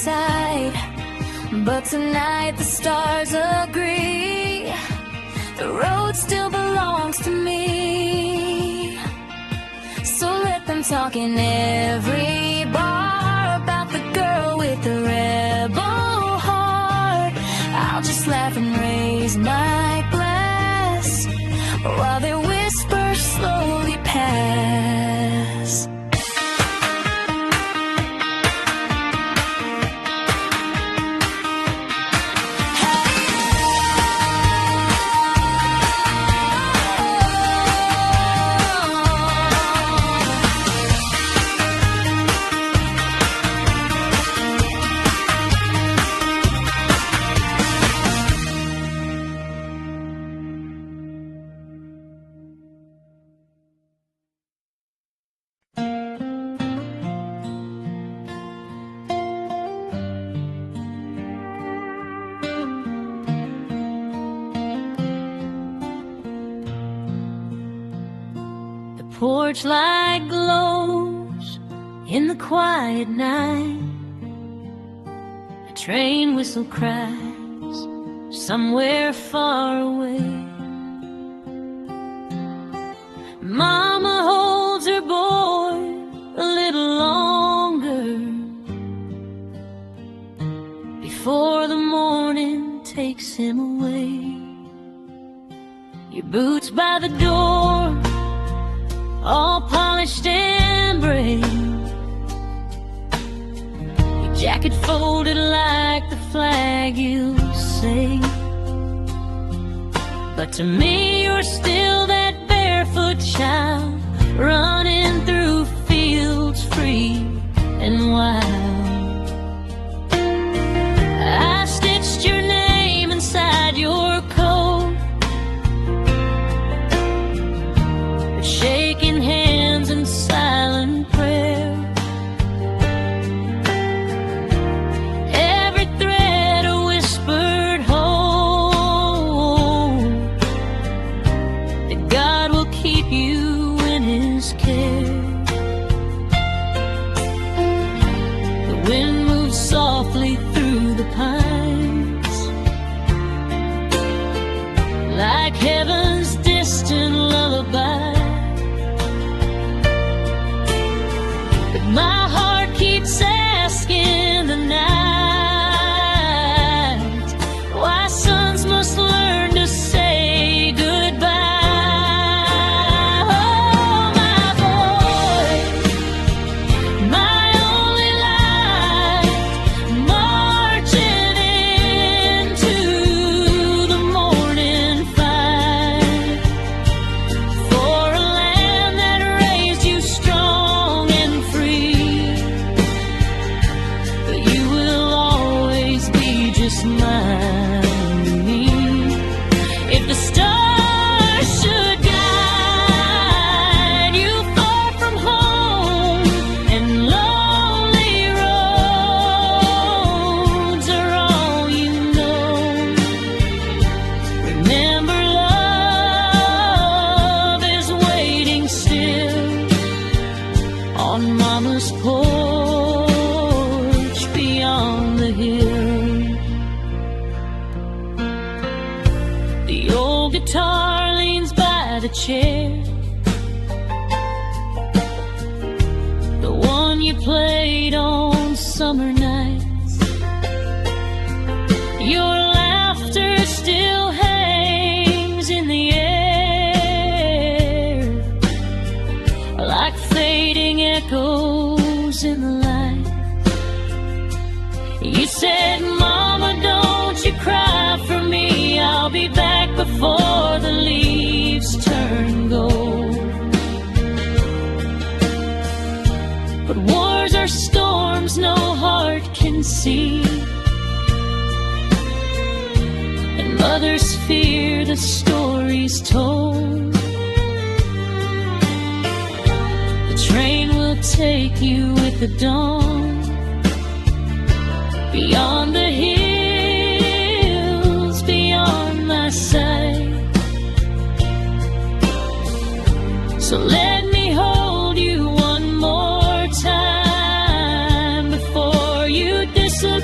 side. But tonight the stars agree, the road still belongs to me. So let them talk in every bar about the girl with the rebel heart. I'll just laugh and raise my glass while their whispers slowly pass. Porch light glows in the quiet night. A train whistle cries somewhere far away. Mama holds her boy a little longer before the morning takes him away. Your boots by the door, all polished and brave, your jacket folded like the flag you saved. But to me you're still that barefoot child running through fields free and wild. I stitched your name inside your coat, shaking hands in silent prayer. Every thread a whispered hope that God will keep you in His care. The wind moves softly through the pines like heaven's distant lullaby. My heart keeps asking the night why sons must learn to say goodbye. Oh, my boy, my only light, marching into the morning fight for a land that raised you strong and just mine to me. If the stars should guide you far from home and lonely roads are all you know, remember love is waiting still on Mama's porch beyond the hill. The old guitar leans by the chair, the one you played on summer nights. Your laughter still hangs in the air like fading echoes in the light. You said, Mama, don't you cry for me, I'll be back before the leaves turn gold. But wars are storms no heart can see, and mothers fear the stories told. The train will take you with the dawn beyond the hills, beyond my sight. So let me hold you one more time before you disappear.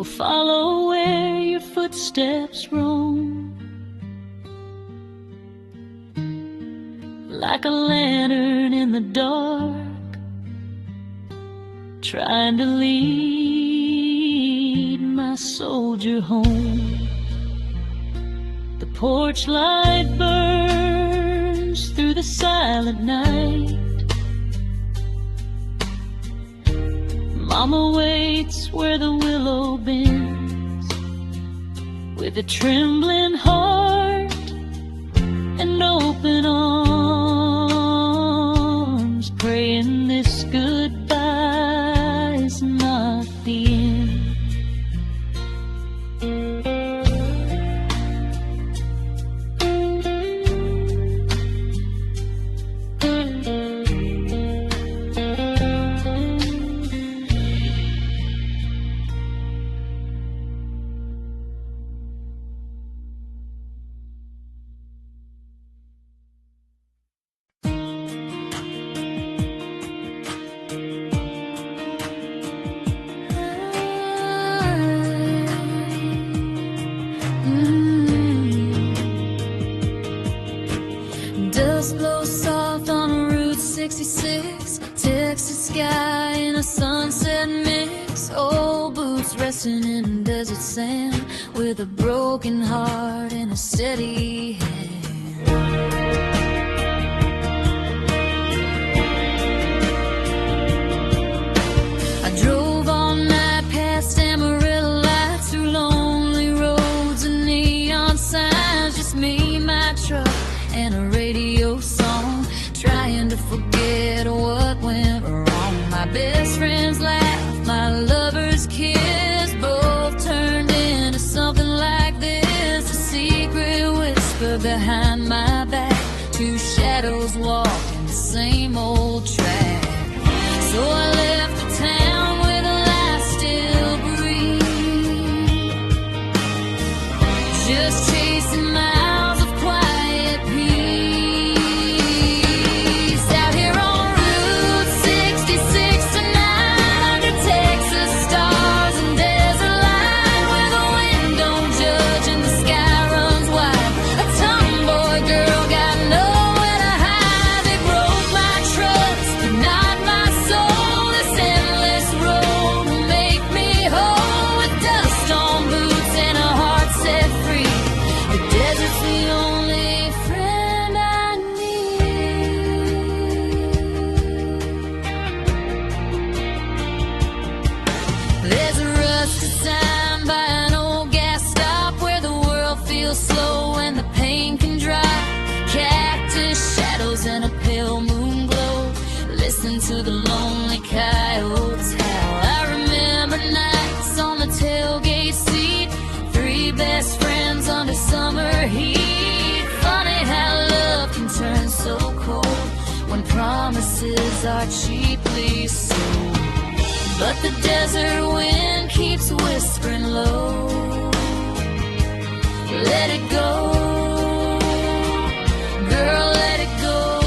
will follow where your footsteps roam. Like a lantern in the dark, trying to lead my soldier home. The porch light burns through the silent night. Mama waits where the willow bends, with a trembling heart and open arms, praying this goodbye is not the end. Dust blows soft on Route 66, Texas sky in a sunset mix. Old boots resting in desert sand, with a broken heart and a steady hand. I drove all night past Amarillo lights, through lonely roads and neon signs. Just me, my truck, and a radio song, trying to forget what went wrong. My best friend's laugh, my lover's kiss, both turned into something like this. A secret whisper behind my back, two shadows walking the same old track. So I left the town where the lights still breathe, just chasing miles of quiet peace. Out here on Route 66 tonight, under Texas stars and desert light, where the wind don't judge and the sky runs wide. A tomboy girl got nowhere to hide. They broke my trust, but not my soul. This endless road will make me whole, with dust on boots and a heart set free. The desert's the only friend I need. There's a rusted sign by an old gas stop, where the world feels slow and the pain can dry. Cactus shadows and a pale moon glow. Listen to the lonely coyotes howl. I remember nights on the tailgate seat, three best friends under summer heat. Funny how love can turn so cold when promises are cheaply sold. But the desert wind keeps whispering low, let it go, girl, let it go.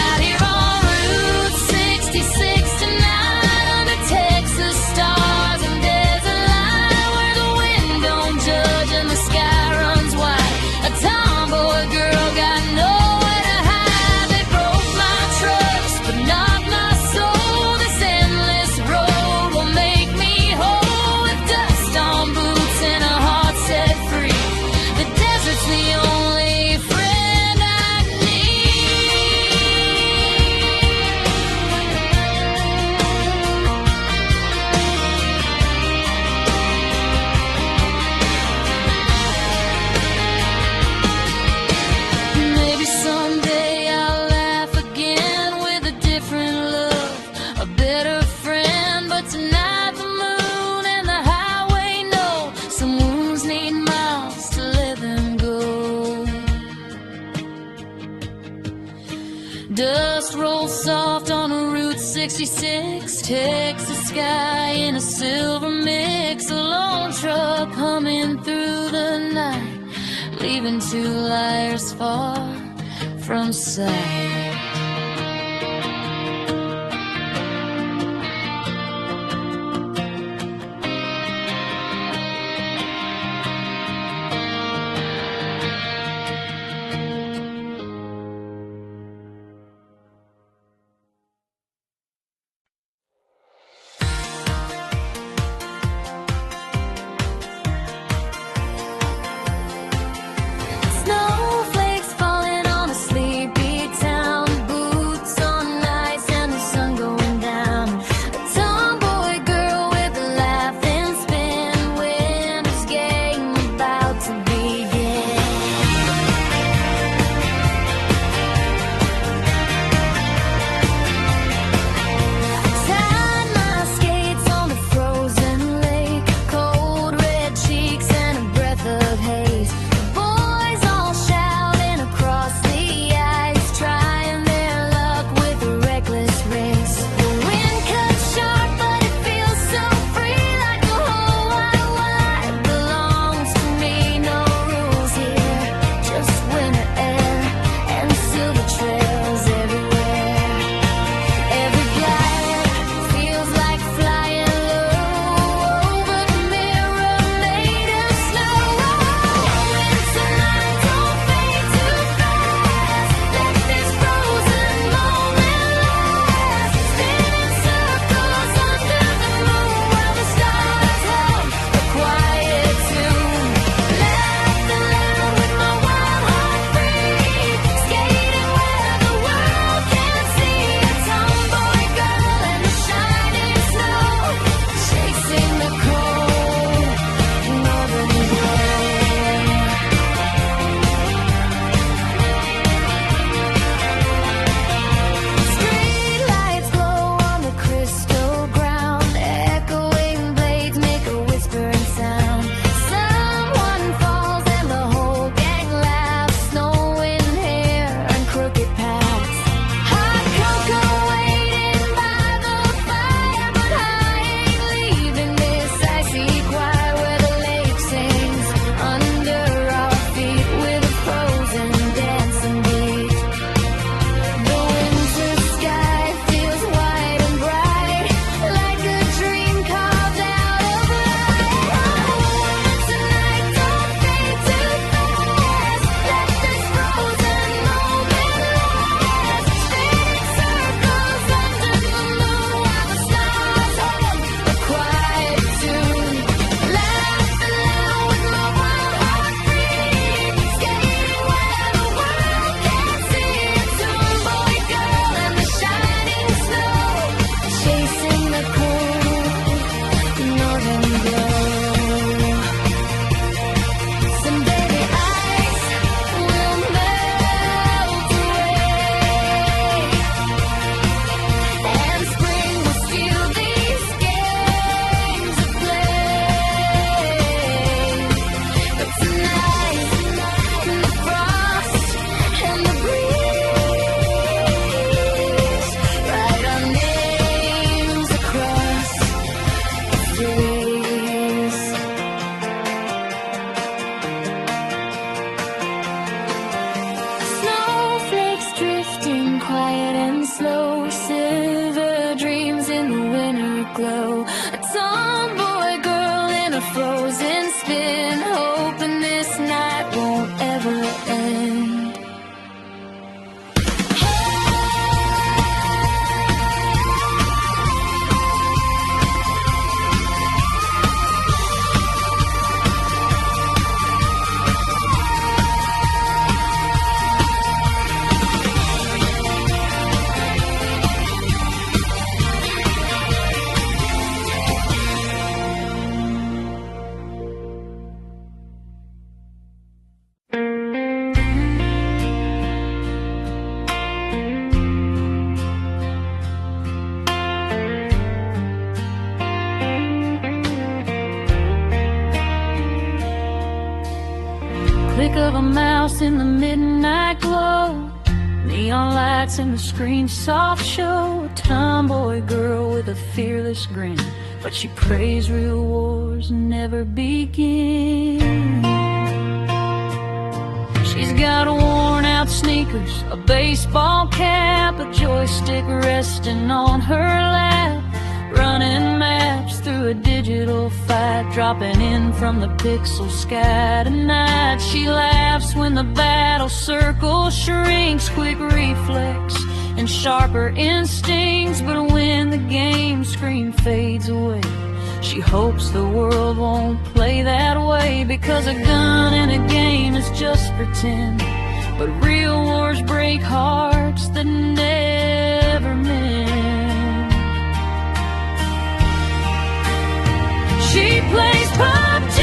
Out here on Route 66 tonight, under Texas stars and desert light, where the wind don't judge and the sky runs wide. A tomboy girl got nowhere to hide. They broke my trust, but not my soul. This endless road will make me whole, with dust on boots and a heart set free. The desert's the only friend I need. Maybe someday I'll laugh again with a different love, a better friend. But tonight the moon and the highway know some wounds need miles to let them go. Dust rolls soft on Route 66, Texas sky in a silver mix. A lone truck humming through the night, leaving two liars far from sight. glow. A tomboy girl in a frozen spin, hoping this night won't ever end. Click of a mouse in the midnight glow, neon lights in the screen's soft show. A tomboy girl with a fearless grin, but she prays real wars never begin. She's got worn out sneakers, a baseball cap, a joystick resting on her lap, running maps through a digital fight, dropping in from the pixel sky tonight. She laughs when the battle circle shrinks, quick reflex and sharper instincts. But when the game screen fades away, she hopes the world won't play that way, because a gun in a game is just pretend, but real wars break hearts that never mend. She plays PUBG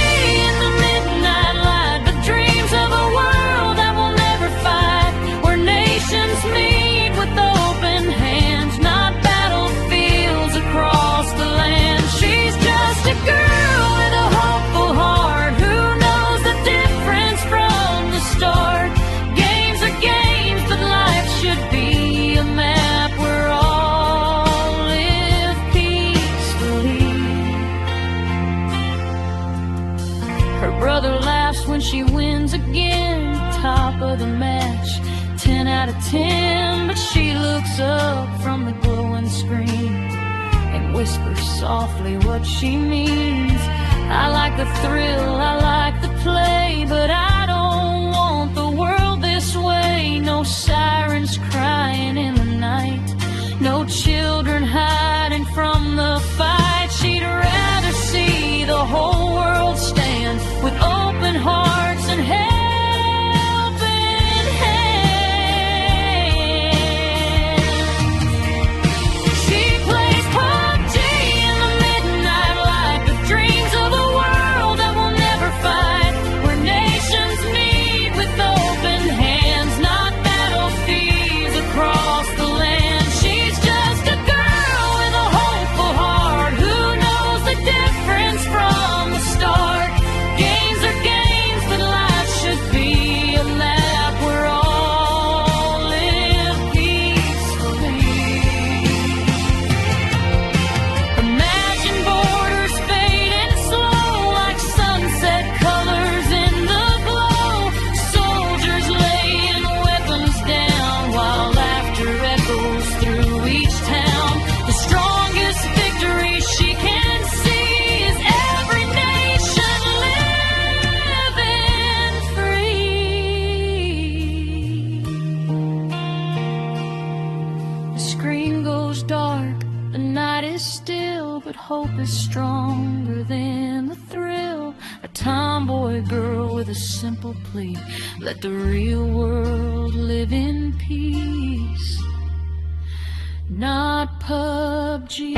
in the midnight light, but dreams of a world that will never fight, where nations meet with open hands, not battlefields across the land. She's just a girl with a hopeful heart who knows the difference from the start. Games are games, but life should be a map where all live peacefully. Her brother laughs when she wins again, top of the match, 10 out of 10. But she looks up from the glowing screen and whispers softly what she means. I like the thrill, I like the play, but I don't want the world this way. No sirens crying in the night, no children hiding from the fight. She'd rather see the whole world stand with open hearts and helping hands. She plays PUBG in the midnight light, but dreams of a world that will never fight, where nations meet with open hands, not battlefields across the land. She's just a girl with a hopeful heart who knows the difference from the start. Games are games, but life should be a map where all live peacefully. Imagine borders fading slow like sunset colors in the glow. Soldiers laying weapons down while laughter echoes through each town. The strongest victory she can see is every nation living free. The screen goes dark, the night is still, but hope is stronger than the thrill. A tomboy girl with a simple plea: let the real world live in peace, not PUBG.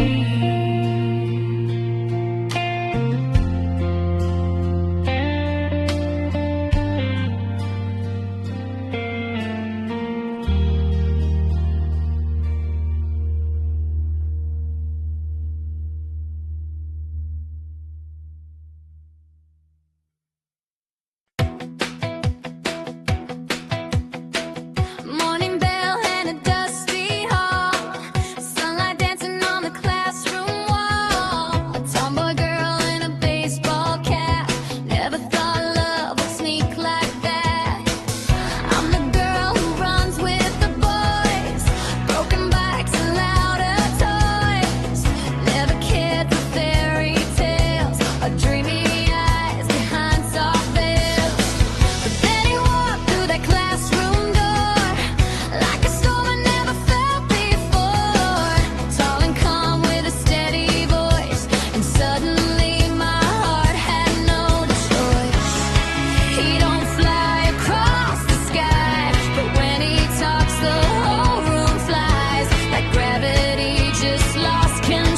Morning bell and a dusty hall, sunlight dancing on the classroom wall.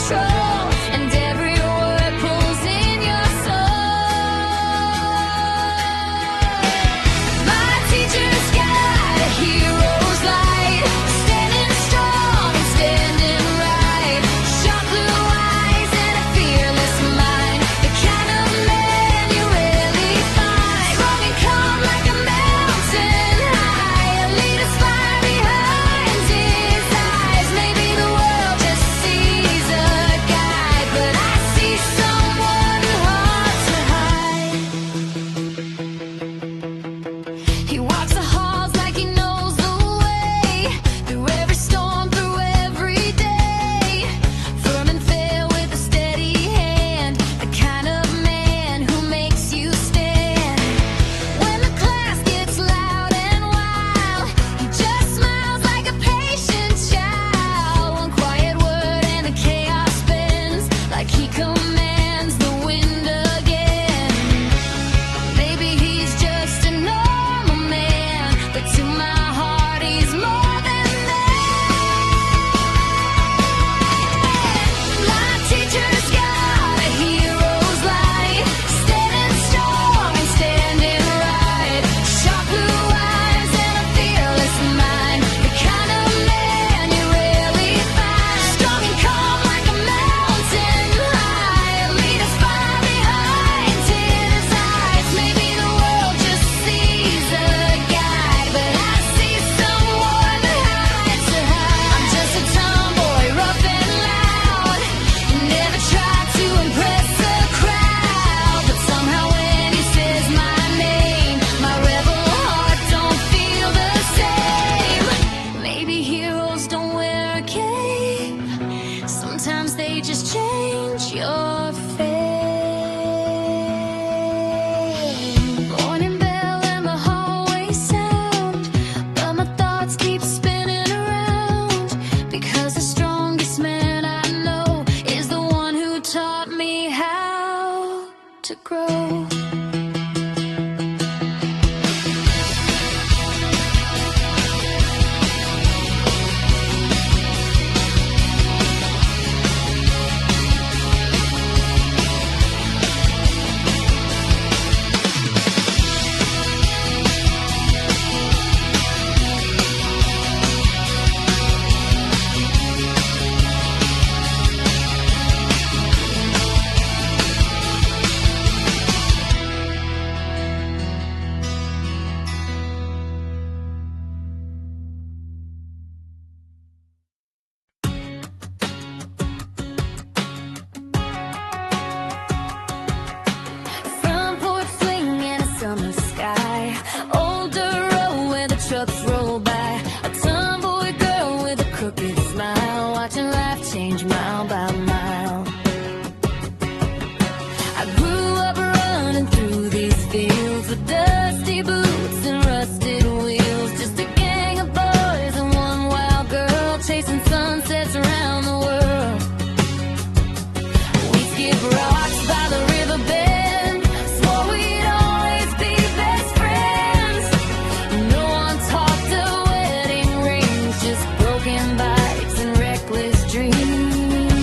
control, and every word pulls in your soul. My teacher's got a hero's light, standing strong and standing right. Sharp blue eyes and a fearless mind, the kind of man you rarely find. Strong and calm like a mountain high, a leader's fire behind his eyes. Maybe the world just sees a guy, but I see someone hard to hide. He walks the halls like he knows the way, through every storm, through every day. Firm and fair with a steady hand, the kind of man who makes you stand. When the class gets loud and wild, he just smiles like a patient child. One quiet word and the chaos bends, like he commands the wind again. Maybe he's just a normal man, but to my heart he's more than that. My teacher's got a hero's light, standing strong and standing right. Sharp blue eyes and a fearless mind, the kind of man you rarely find. Strong and calm like a mountain high, a leader's fire behind his eyes. Maybe the world just sees a guide, but I see someone hard to hide. I'm just a tomboy, rough and loud, never tried to impress the crowd, but somehow when he says my name, my rebel heart don't feel the same. Maybe heroes don't wear a cape, sometimes they just change your fate. Morning bell and the hallway sound, but my thoughts keep spinning around, because the strongest man I know is the one who taught me how to grow. Front porch fling and a summer sky, older road where the trucks roll by, a tomboy girl with a crooked smile, watching life change mile by mile. I grew up running through these fields with dusty boots and rusted wheels, just a gang of boys and one wild girl, chasing sunsets around the world. We skip rocks by the riverbend, swore we'd always be best friends. No one talked of wedding rings, just broken bikes and reckless dreams.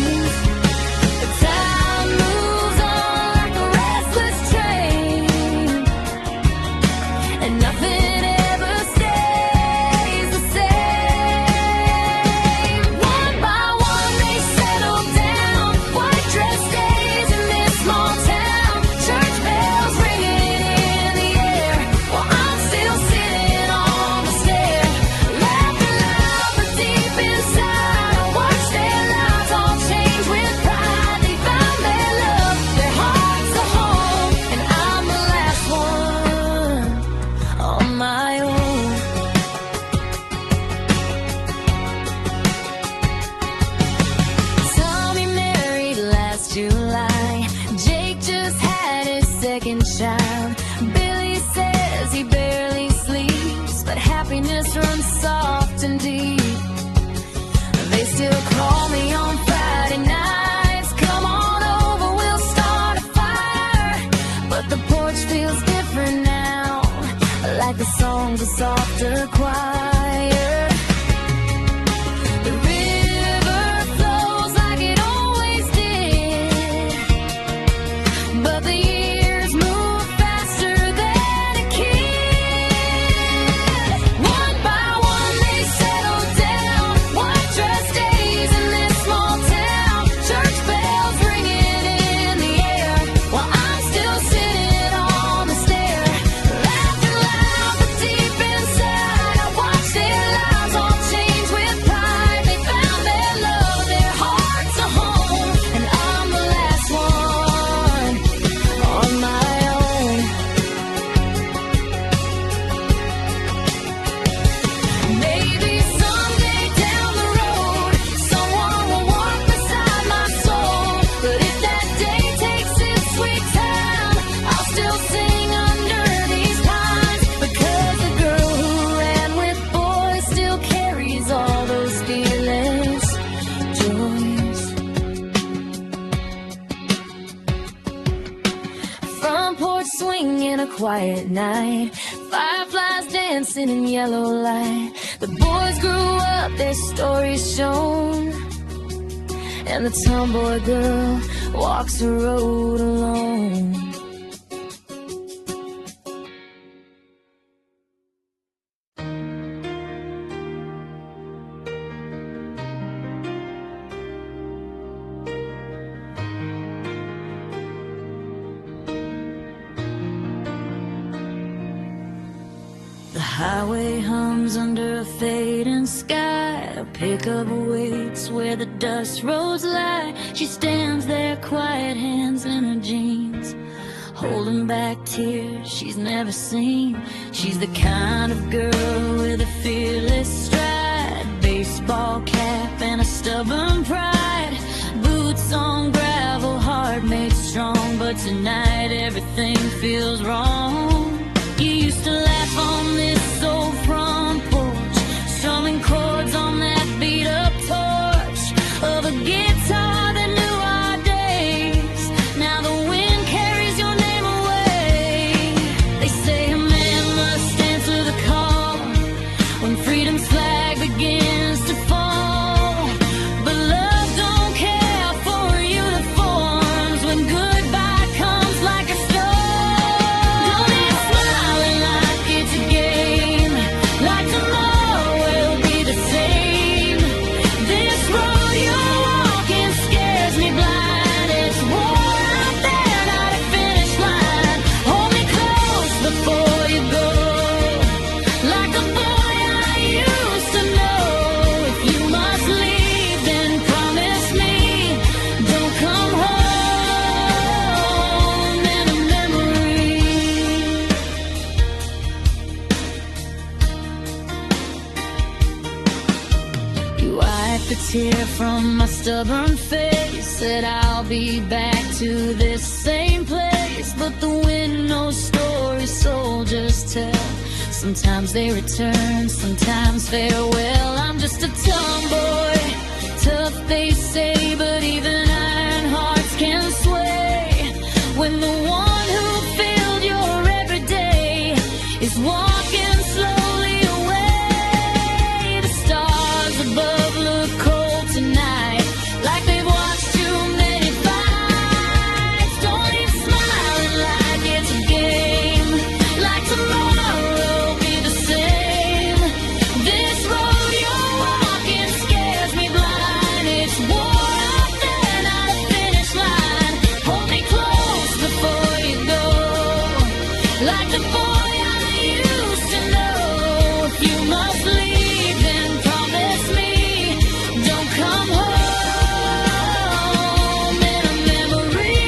in a quiet night. Fireflies dancing in yellow light. The boys grew up, their stories shown, and the tomboy girl walks the road alone. The highway hums under a fading sky. A pickup waits where the dust roads lie. She stands there, quiet hands in her jeans, holding back tears she's never seen. She's the kind of girl with a fearless stride, baseball cap and a stubborn pride. Boots on gravel, heart made strong, but tonight everything feels wrong. You used to laugh on this old front porch, strumming chords on that beat-up torch of a guitar that knew our days. Now the wind carries your name away. They say a man must answer the call when freedom's flag begins to fall. But love don't care for uniforms when goodbye comes like a storm. Don't be smiling like it's a game, like tomorrow will be the same. This road you're walking scares me blind. It's war out there, not a finish line. Hold me close before you go, like the boy I used to know. If you must leave, then promise me don't come home in a memory. You wiped a tear from my stubborn face, said I'll be back to this same place. But the wind knows stories soldiers tell. Sometimes they return, sometimes farewell. I'm just a tomboy, tough they say, but even iron hearts can sway when the one who filled your everyday is walking slowly away. The stars above look cold tonight, like they've watched too many fights. Don't leave smiling like it's a game, like tomorrow will be the same. This road you're walking scares me blind. It's war out there, not a finish line. Hold me close before you go, like the boy I used to know. If you must leave, then promise me don't come home in a memory.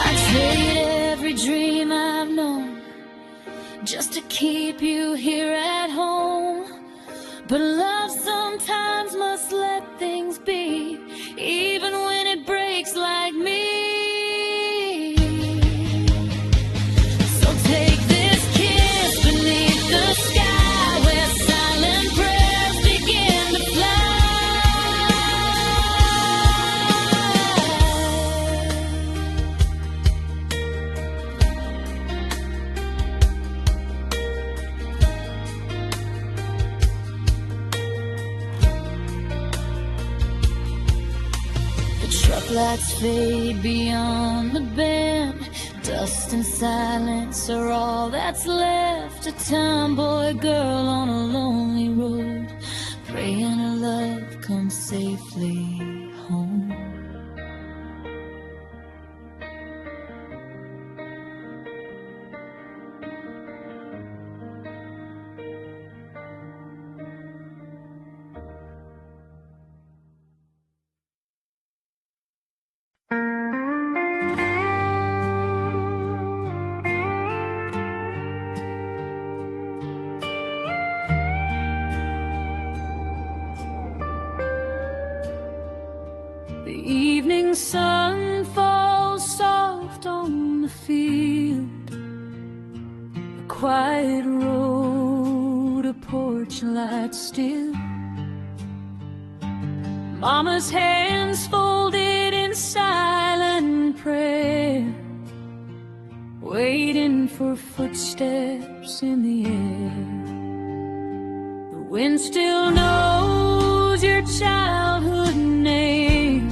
I'd trade every dream I've known just to keep you here at home. But love sometimes must let things be, even when it breaks like me. So take this kiss beneath the sky, where silent prayers begin to fly. The truck lights fade beyond the bend. Dust and silence are all that's left. A tomboy girl on a lonely road, praying her love comes safely home. The evening sun falls soft on the field, a quiet road porch light still. Mama's hands folded in silent prayer, waiting for footsteps in the air. The wind still knows your childhood name.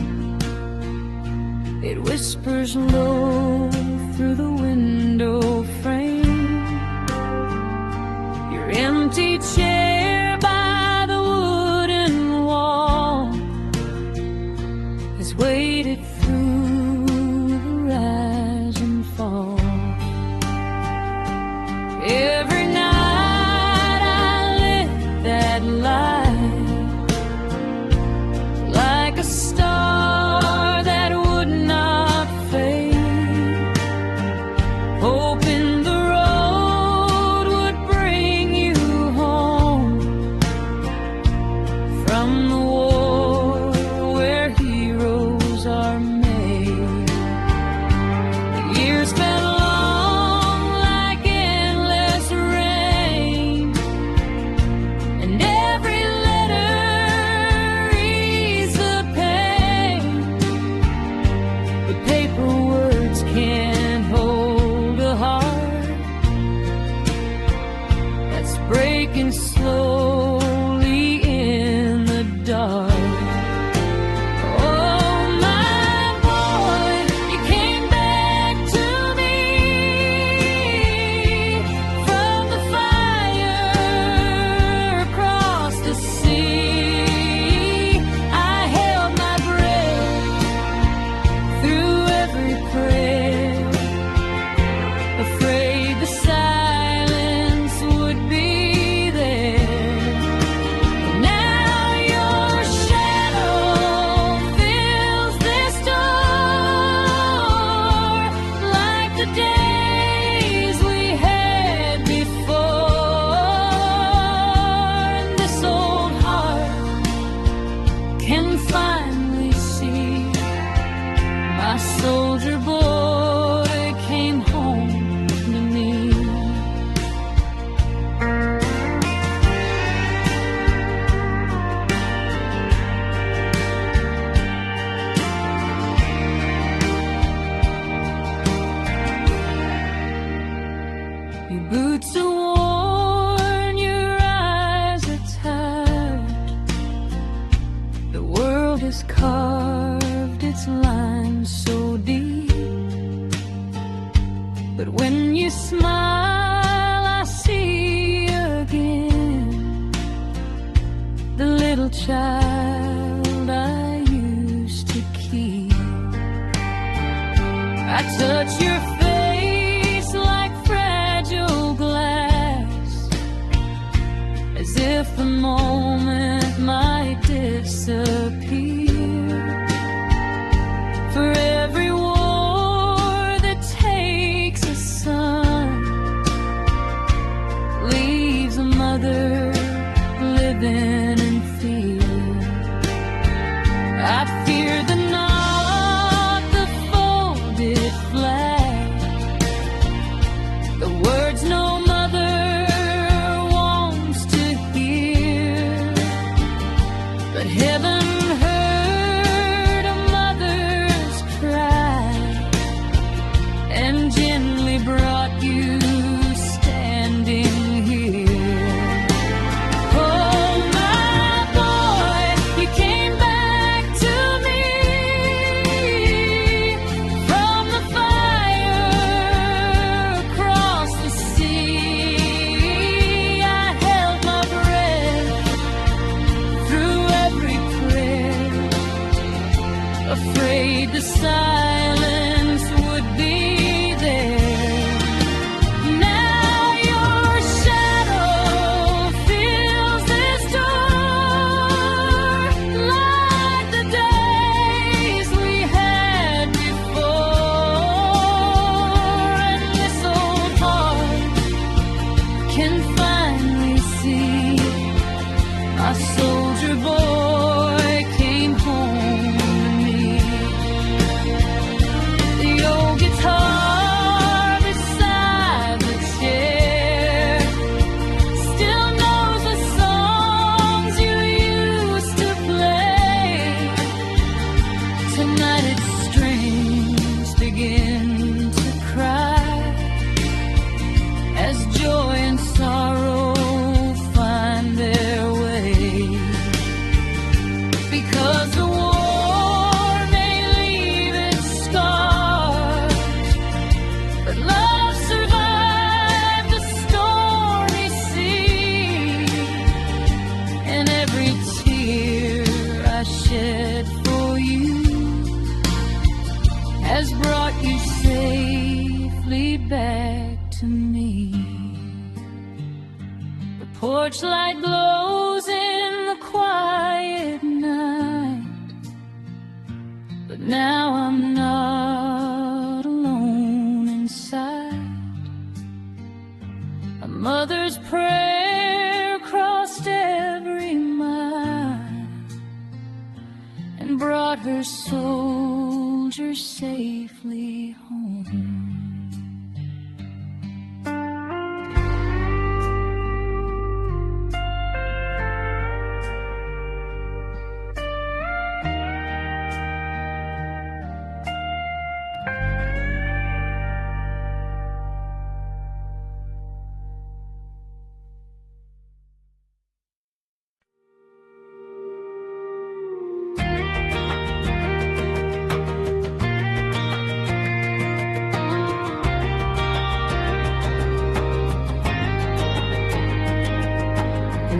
It whispers low through the window frame. Your empty chair by the wooden wall has waited through the rise and fall. Every night I lit that light like a star that would not fade, hoping the road would bring you home from the war where heroes are made. The years fell long like endless rain, and every letter eased the pain. But paper words can't hold a heart that's breaking slowly in the dark. Oh, my boy, you came back to me from the fire across the sea. I held my breath through every prayer, afraid the silence would be there. But now your shadow fills this door, like the days we had before. And this old heart can finally see my soldier boy came home to me. Your boots are worn, your eyes are tired. The world has carved its lines so deep, but when you smile I see again the little child I used to keep. I touch your face like fragile glass, as if the moment might disappear. For every war that takes a son leaves a mother living in fear. I fear the knot, the folded flag, the words no mother wants to hear. But heaven has brought you safely back to me. The porch light glows in the quiet night, but now I'm not alone inside. A mother's prayer crossed every mile and brought her soldier safely home.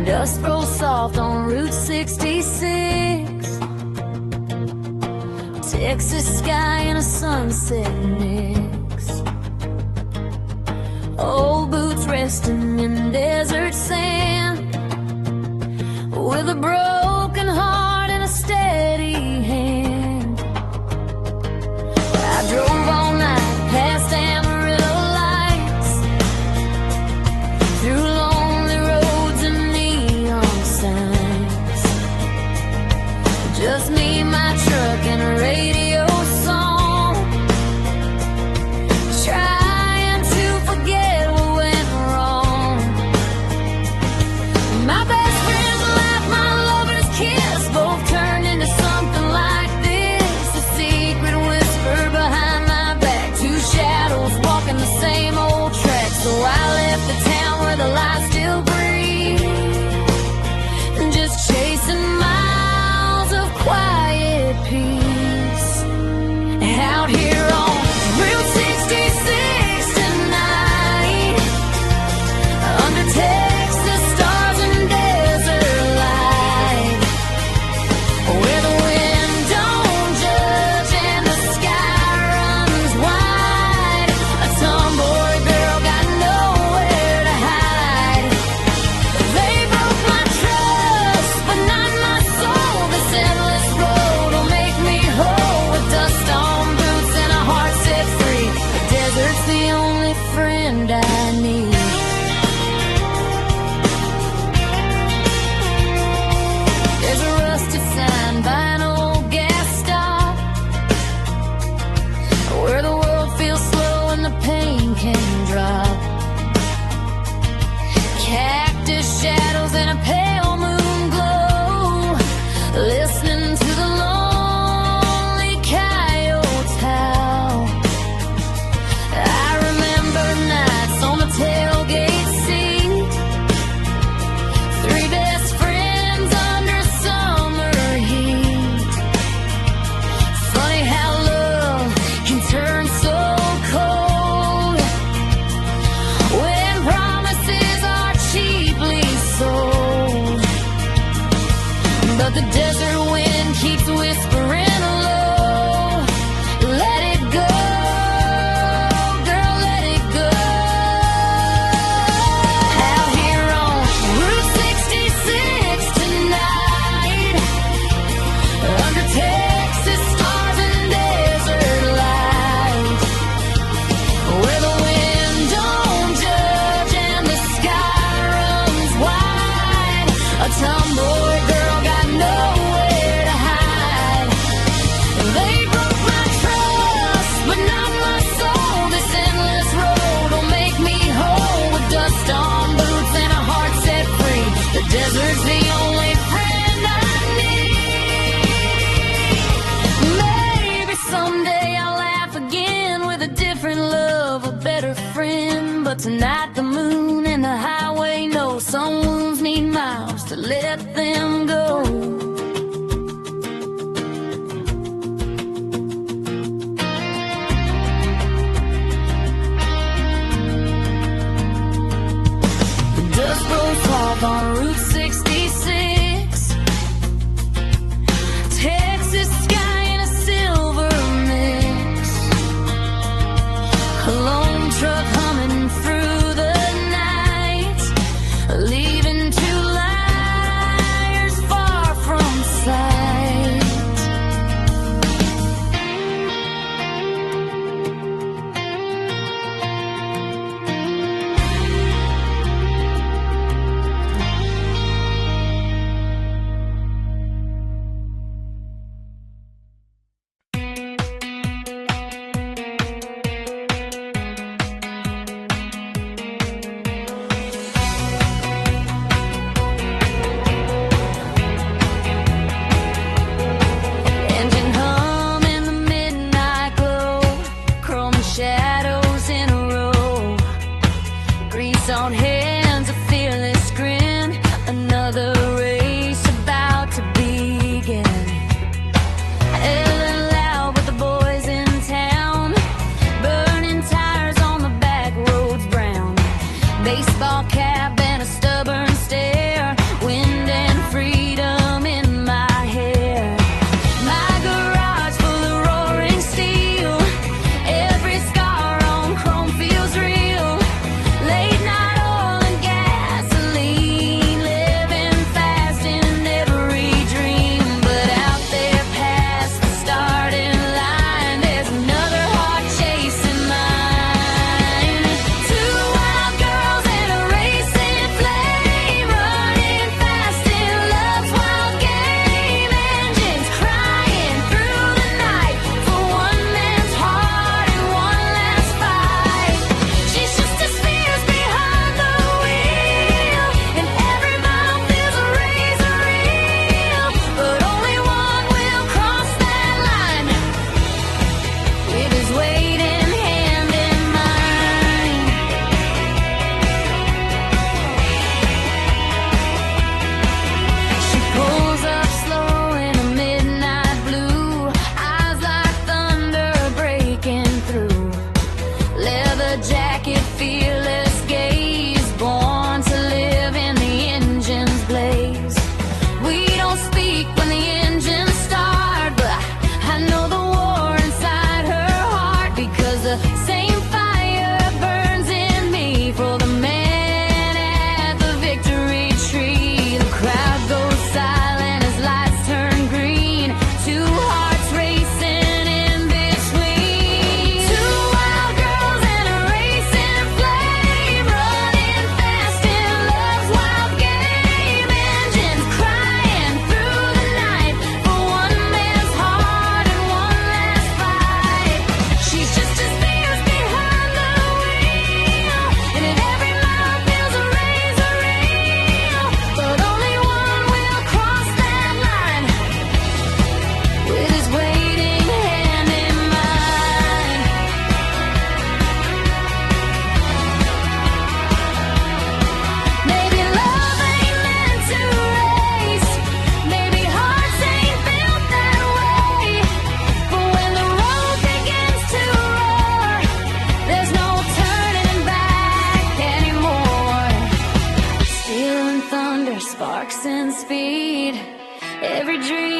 Dust rolls soft on Route 66, Texas sky and a sunset mix. Old boots resting in desert sand, with a broken heart and a steady hand. I drove all night past Amarillo lights, through lonely roads and neon signs. Just me, my truck, and a radio song, trying to forget what went wrong. My best friend's laugh, my lover's kiss, both turned into something like this. A secret whisper behind my back, two shadows walking the same old track. So I left the town where the lights still breathe, just chasing miles of quiet peace. Out here on Route 66 tonight, under Texas stars and desert light, where the wind don't judge and the sky runs wide. A tomboy girl got nowhere to hide. They broke my trust, but not my soul. This endless road will make me whole, with dust on boots and a heart set free. The desert's the only friend I need. There's a rusted sign by an old gas stop, where the world feels slow and the pain can drop. Cactus shadows and a pale moon glow, listening to the lonely coyotes howl. I remember nights on the tailgate seat, three best friends under summer heat. Funny how love can turn so cold when promises are cheaply sold. But the desert wind keeps whispering low, let it go, girl, let it go. Out here on Route 66 tonight, under Texas stars and desert light, where the wind don't judge and the sky runs wide. A tomboy girl got nowhere to hide. They broke my trust, but not my soul. This endless road will make me whole, with dust on boots and a heart set free. The desert's the only friend I need. Maybe someday I'll laugh again with a different love, a better friend. But tonight the moon and the highway know some wounds need miles to let them go. The dust rolls off on Route 66, Texas sky in a silver mix. truck humming through the night, leaving two liars far from sight. Engine hum in the midnight glow, chrome shadows in a row, grease on hands, a fearless grin, another race about to begin. Yelling loud with the boys in town, burning tires on the back roads brown, baseball cap and a stubborn stare, wind and freedom in my hair. My garage full of roaring steel, every scar on chrome feels real. Late night oil and gasoline, living fast in every dream. But out there past the starting line, there's another heart chasing mine. Two wild girls and a racing flame, running fast in love's wild game. Engines crying through the night for one man's heart and one last fight. She's just as fierce behind the wheel, and every mile feels a razor reel. But only one will cross that line with his waiting hand in mine. She pulls up slow in a midnight blue, eyes like thunder breaking through. Leather jacket, fearless gaze, born to live in the engine's blaze. We don't speak when the engines start, but I know the war inside her heart, because the same fire burns in me for the man at the victory tree. The crowd goes silent as lights turn green, two hearts racing in between. Two wild girls and a racing flame, running fast in love's wild game. Engines crying through the night for one man's heart and one last fight. She's just as fierce behind the wheel, and at every mile feels a razor reel. But only one will cross that line with his waiting hand in mine. Maybe love ain't meant to race, maybe hearts ain't built that way. But when the road begins to roar, there's no turning back anymore. Steel and thunder, sparks and speed, every dream